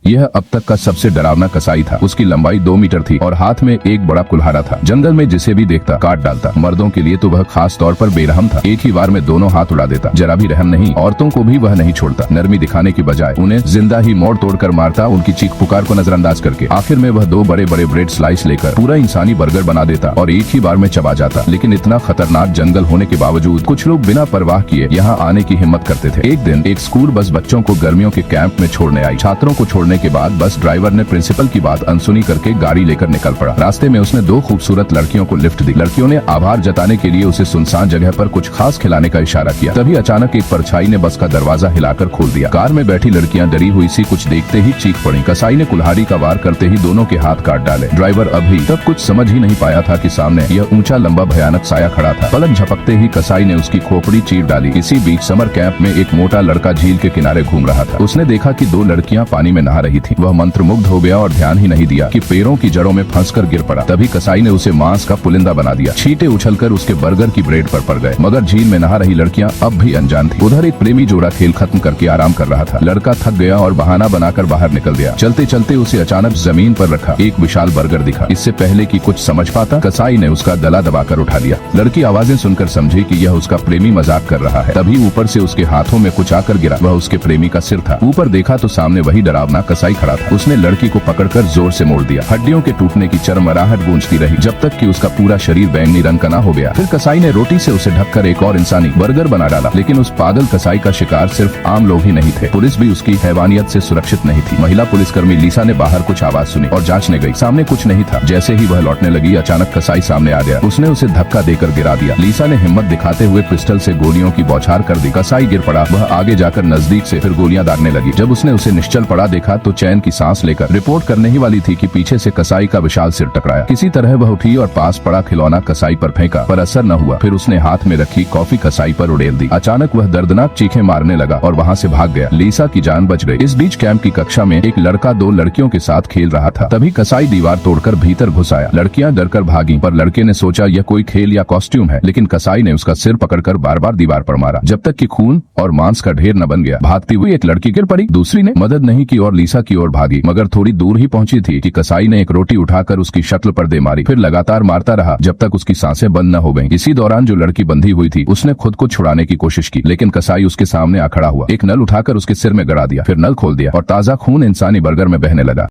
यह अब तक का सबसे डरावना कसाई था। उसकी लंबाई 2 मीटर थी और हाथ में एक बड़ा कुल्हाड़ा था। जंगल में जिसे भी देखता काट डालता। मर्दों के लिए तो वह खास तौर पर बेरहम था। एक ही बार में दोनों हाथ उड़ा देता। जरा भी रहम नहीं। औरतों को भी वह नहीं छोड़ता। नरमी दिखाने की बजाय उन्हें जिंदा ही मोड़ तोड़ कर मारता, उनकी चीख पुकार को नजरअंदाज करके। आखिर में वह 2 बड़े बड़े ब्रेड स्लाइस लेकर पूरा इंसानी बर्गर बना देता और एक ही बार में चबा जाता। लेकिन इतना खतरनाक जंगल होने के बावजूद कुछ लोग बिना परवाह किए यहाँ आने की हिम्मत करते थे। एक दिन एक स्कूल बस बच्चों को गर्मियों के कैंप में छोड़ने आई। छात्रों को छोड़ने के बाद बस ड्राइवर ने प्रिंसिपल की बात अनसुनी करके गाड़ी लेकर निकल पड़ा। रास्ते में उसने 2 खूबसूरत लड़कियों को लिफ्ट दी। लड़कियों ने आभार जताने के लिए उसे सुनसान जगह पर कुछ खास खिलाने का इशारा किया। तभी अचानक एक परछाई ने बस का दरवाजा हिलाकर खोल दिया। कार में बैठी लड़कियां डरी हुई सी कुछ देखते ही चीख पड़ी। कसाई ने कुल्हाड़ी का वार करते ही दोनों के हाथ काट डाले। ड्राइवर अभी तक कुछ समझ ही नहीं पाया था कि सामने यह ऊंचा लंबा भयानक साया खड़ा था। पलक झपकते ही कसाई ने उसकी खोपड़ी चीर डाली। इसी बीच समर कैंप में एक मोटा लड़का झील के किनारे घूम रहा था। उसने देखा कि 2 लड़कियां पानी में नहा रही थी। वह मंत्रमुग्ध हो गया और ध्यान ही नहीं दिया कि पैरों की जड़ों में फंसकर गिर पड़ा। तभी कसाई ने उसे मांस का पुलिंदा बना दिया। छींटे उछलकर उसके बर्गर की ब्रेड पर पड़ गए। मगर झील में नहा रही लड़कियां अब भी अनजान थी। उधर एक प्रेमी जोड़ा खेल खत्म करके आराम कर रहा था। लड़का थक गया और बहाना बनाकर बाहर निकल गया। चलते चलते उसे अचानक जमीन पर रखा एक विशाल बर्गर दिखा। इससे पहले कि कुछ समझ पाता, कसाई ने उसका गला दबाकर उठा लिया। लड़की आवाजें सुनकर समझी कि यह उसका प्रेमी मजाक कर रहा है। तभी ऊपर से उसके हाथों में कुछ आकर गिरा। वह उसके प्रेमी का सिर था। ऊपर देखा तो सामने वही डरावना कसाई खड़ा था। उसने लड़की को पकड़कर जोर से मोड़ दिया। हड्डियों के टूटने की चरमराहट गूंजती रही जब तक कि उसका पूरा शरीर बैंगनी रंग का न हो गया। फिर कसाई ने रोटी से उसे ढककर एक और इंसानी बर्गर बना डाला। लेकिन उस पागल कसाई का शिकार सिर्फ आम लोग ही नहीं थे। पुलिस भी उसकी हैवानियत से सुरक्षित नहीं थी। महिला पुलिसकर्मी लीसा ने बाहर कुछ आवाज सुनी और जांचने गई। सामने कुछ नहीं था। जैसे ही वह लौटने लगी, अचानक कसाई सामने आ गया। उसने उसे धक्का देकर गिरा दिया। लीसा ने हिम्मत दिखाते हुए पिस्टल से गोलियों की बौछार कर दी। कसाई गिर पड़ा। वह आगे जाकर नजदीक से फिर गोलियां दागने लगी। जब उसने उसे निश्चल पड़ा देखा तो चैन की सांस लेकर रिपोर्ट करने ही वाली थी कि पीछे से कसाई का विशाल सिर टकराया। किसी तरह वह उठी और पास पड़ा खिलौना कसाई पर फेंका, पर असर न हुआ। फिर उसने हाथ में रखी कॉफी कसाई पर उड़ेल दी। अचानक वह दर्दनाक चीखें मारने लगा और वहाँ से भाग गया। लीसा की जान बच गई। इस बीच कैंप की कक्षा में एक लड़का 2 लड़कियों के साथ खेल रहा था। तभी कसाई दीवार तोड़कर भीतर घुस आया। लड़कियां डरकर भागी, पर लड़के ने सोचा यह कोई खेल या कॉस्ट्यूम है। लेकिन कसाई ने उसका सिर पकड़कर बार बार दीवार पर मारा, जब तक कि खून और मांस का ढेर न बन गया। भागती हुई एक लड़की गिर पड़ी। दूसरी ने मदद नहीं की और लीसा की ओर भागी, मगर थोड़ी दूर ही पहुंची थी कि कसाई ने एक रोटी उठाकर उसकी शक्ल पर दे मारी। फिर लगातार मारता रहा जब तक उसकी सांसें बंद न हो गईं। इसी दौरान जो लड़की बंधी हुई थी उसने खुद को छुड़ाने की कोशिश की, लेकिन कसाई उसके सामने आ खड़ा हुआ। एक नल उठाकर उसके सिर में गड़ा दिया, फिर नल खोल दिया और ताजा खून इंसानी बर्गर में बहने लगा।